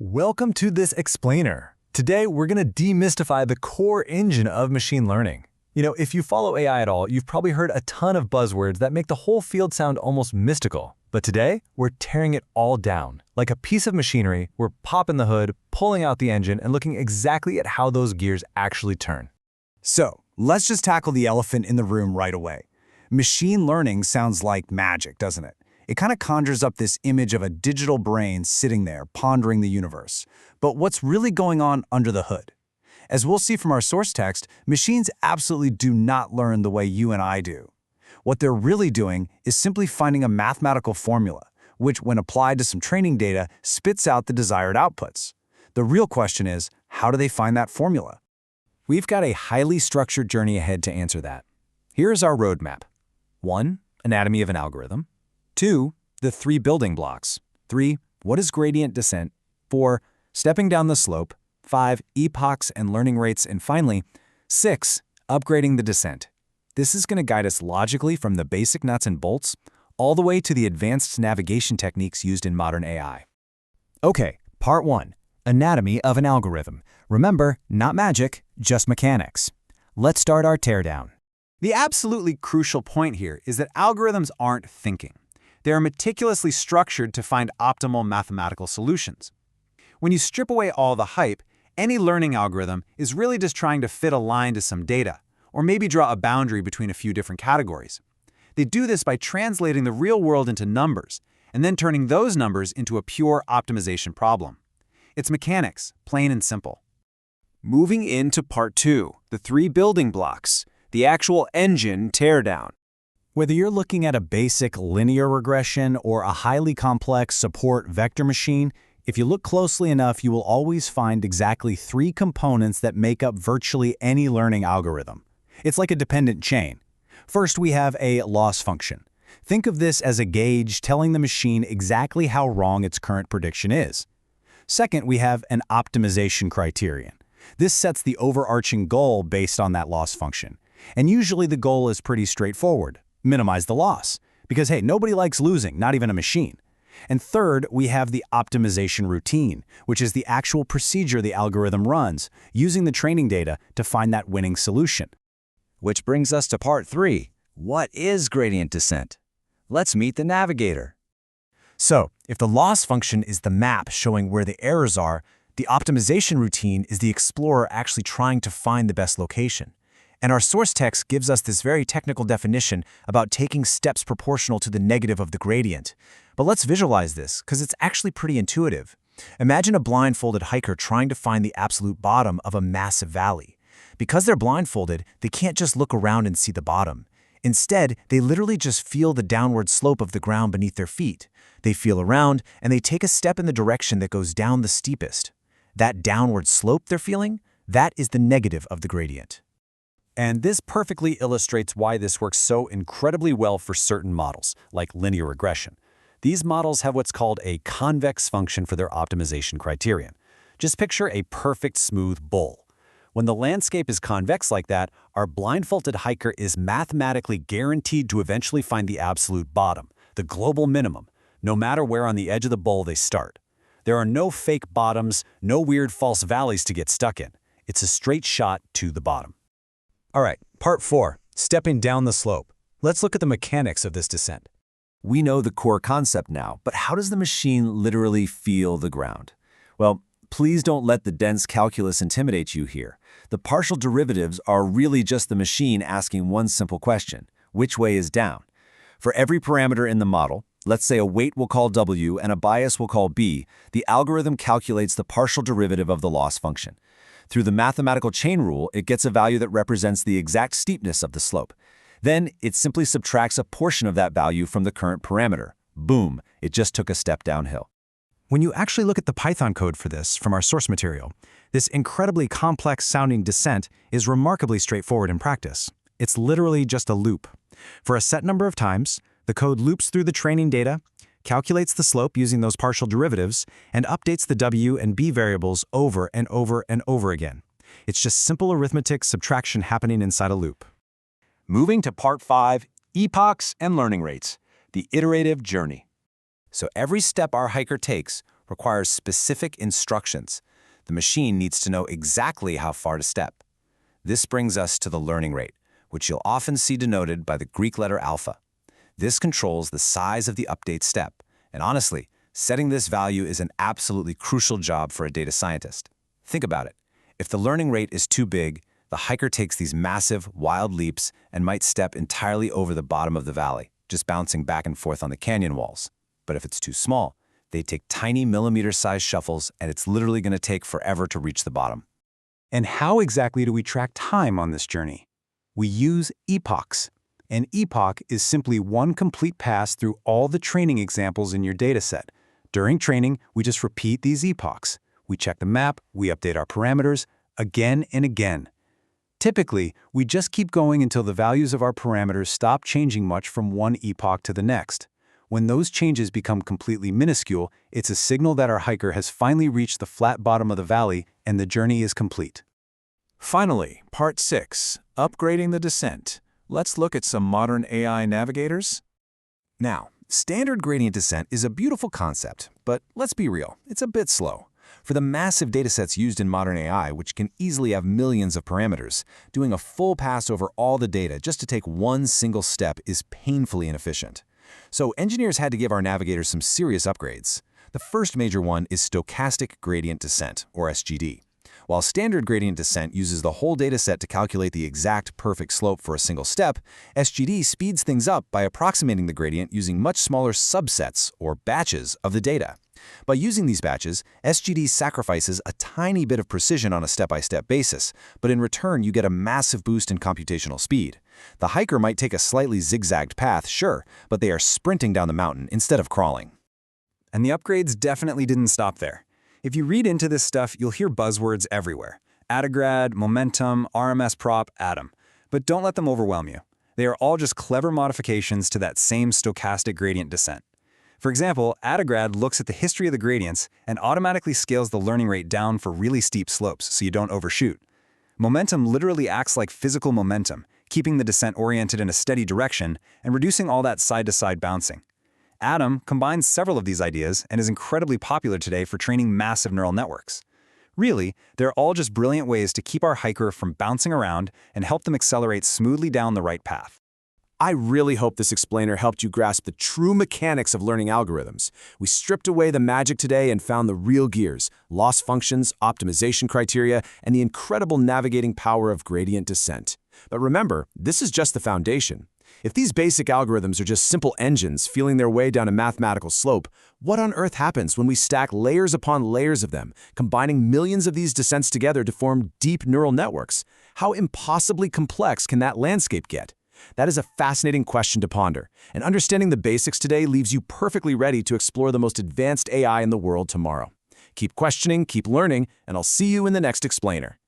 Welcome to this explainer. Today, we're going to demystify the core engine of machine learning. If you follow AI at all, you've probably heard a ton of buzzwords that make the whole field sound almost mystical. But today, we're tearing it all down. Like a piece of machinery, we're popping the hood, pulling out the engine, and looking exactly at how those gears actually turn. So, let's just tackle the elephant in the room right away. Machine learning sounds like magic, doesn't it? It kind of conjures up this image of a digital brain sitting there, pondering the universe. But what's really going on under the hood? As we'll see from our source text, machines absolutely do not learn the way you and I do. What they're really doing is simply finding a mathematical formula, which, when applied to some training data, spits out the desired outputs. The real question is, how do they find that formula? We've got a highly structured journey ahead to answer that. Here is our roadmap. 1. Anatomy of an algorithm. 2. The 3 building blocks. 3. What is gradient descent? 4. Stepping down the slope. 5. Epochs and learning rates. And finally, 6. Upgrading the descent. This is going to guide us logically from the basic nuts and bolts all the way to the advanced navigation techniques used in modern AI. Okay, part 1. Anatomy of an algorithm. Remember, not magic, just mechanics. Let's start our teardown. The absolutely crucial point here is that algorithms aren't thinking. They are meticulously structured to find optimal mathematical solutions. When you strip away all the hype, any learning algorithm is really just trying to fit a line to some data, or maybe draw a boundary between a few different categories. They do this by translating the real world into numbers, and then turning those numbers into a pure optimization problem. It's mechanics, plain and simple. Moving into part 2, the 3 building blocks, the actual engine teardown. Whether you're looking at a basic linear regression or a highly complex support vector machine, if you look closely enough, you will always find exactly 3 components that make up virtually any learning algorithm. It's like a dependent chain. First, we have a loss function. Think of this as a gauge telling the machine exactly how wrong its current prediction is. Second, we have an optimization criterion. This sets the overarching goal based on that loss function. And usually the goal is pretty straightforward. Minimize the loss. Because, hey, nobody likes losing, not even a machine. And third, we have the optimization routine, which is the actual procedure the algorithm runs, using the training data to find that winning solution. Which brings us to part 3. What is gradient descent? Let's meet the navigator. So, if the loss function is the map showing where the errors are, the optimization routine is the explorer actually trying to find the best location. And our source text gives us this very technical definition about taking steps proportional to the negative of the gradient. But let's visualize this, because it's actually pretty intuitive. Imagine a blindfolded hiker trying to find the absolute bottom of a massive valley. Because they're blindfolded, they can't just look around and see the bottom. Instead, they literally just feel the downward slope of the ground beneath their feet. They feel around, and they take a step in the direction that goes down the steepest. That downward slope they're feeling, that is the negative of the gradient. And this perfectly illustrates why this works so incredibly well for certain models, like linear regression. These models have what's called a convex function for their optimization criterion. Just picture a perfect smooth bowl. When the landscape is convex like that, our blindfolded hiker is mathematically guaranteed to eventually find the absolute bottom, the global minimum, no matter where on the edge of the bowl they start. There are no fake bottoms, no weird false valleys to get stuck in. It's a straight shot to the bottom. All right, part 4, stepping down the slope. Let's look at the mechanics of this descent. We know the core concept now, but how does the machine literally feel the ground? Well, please don't let the dense calculus intimidate you here. The partial derivatives are really just the machine asking one simple question: which way is down? For every parameter in the model, let's say a weight we'll call W and a bias we'll call B, the algorithm calculates the partial derivative of the loss function. Through the mathematical chain rule, it gets a value that represents the exact steepness of the slope. Then, it simply subtracts a portion of that value from the current parameter. Boom, it just took a step downhill. When you actually look at the Python code for this from our source material, this incredibly complex-sounding descent is remarkably straightforward in practice. It's literally just a loop. For a set number of times, the code loops through the training data, calculates the slope using those partial derivatives, and updates the W and B variables over and over and over again. It's just simple arithmetic subtraction happening inside a loop. Moving to part 5, epochs and learning rates, the iterative journey. So every step our hiker takes, requires specific instructions. The machine needs to know exactly how far to step. This brings us to the learning rate, which you'll often see denoted by the Greek letter alpha. This controls the size of the update step, and honestly, setting this value is an absolutely crucial job for a data scientist. Think about it. If the learning rate is too big, the hiker takes these massive, wild leaps and might step entirely over the bottom of the valley, just bouncing back and forth on the canyon walls. But if it's too small, they take tiny millimeter-sized shuffles, and it's literally going to take forever to reach the bottom. And how exactly do we track time on this journey? We use epochs. An epoch is simply one complete pass through all the training examples in your dataset. During training, we just repeat these epochs. We check the map, we update our parameters, again and again. Typically, we just keep going until the values of our parameters stop changing much from one epoch to the next. When those changes become completely minuscule, it's a signal that our hiker has finally reached the flat bottom of the valley and the journey is complete. Finally, Part 6, Upgrading the Descent. Let's look at some modern AI navigators. Now, standard gradient descent is a beautiful concept, but let's be real, it's a bit slow. For the massive datasets used in modern AI, which can easily have millions of parameters, doing a full pass over all the data just to take one single step is painfully inefficient. So engineers had to give our navigators some serious upgrades. The first major one is stochastic gradient descent, or SGD. While standard gradient descent uses the whole dataset to calculate the exact perfect slope for a single step, SGD speeds things up by approximating the gradient using much smaller subsets, or batches, of the data. By using these batches, SGD sacrifices a tiny bit of precision on a step-by-step basis, but in return you get a massive boost in computational speed. The hiker might take a slightly zigzagged path, sure, but they are sprinting down the mountain instead of crawling. And the upgrades definitely didn't stop there. If you read into this stuff, you'll hear buzzwords everywhere. Attograd, momentum, RMS prop, atom. But don't let them overwhelm you. They are all just clever modifications to that same stochastic gradient descent. For example, Attograd looks at the history of the gradients and automatically scales the learning rate down for really steep slopes so you don't overshoot. Momentum literally acts like physical momentum, keeping the descent oriented in a steady direction and reducing all that side-to-side bouncing. Atom combines several of these ideas and is incredibly popular today for training massive neural networks. Really, they're all just brilliant ways to keep our hiker from bouncing around and help them accelerate smoothly down the right path. I really hope this explainer helped you grasp the true mechanics of learning algorithms. We stripped away the magic today and found the real gears, loss functions, optimization criteria, and the incredible navigating power of gradient descent. But remember, this is just the foundation. If these basic algorithms are just simple engines feeling their way down a mathematical slope, what on earth happens when we stack layers upon layers of them, combining millions of these descents together to form deep neural networks? How impossibly complex can that landscape get? That is a fascinating question to ponder, and understanding the basics today leaves you perfectly ready to explore the most advanced AI in the world tomorrow. Keep questioning, keep learning, and I'll see you in the next explainer.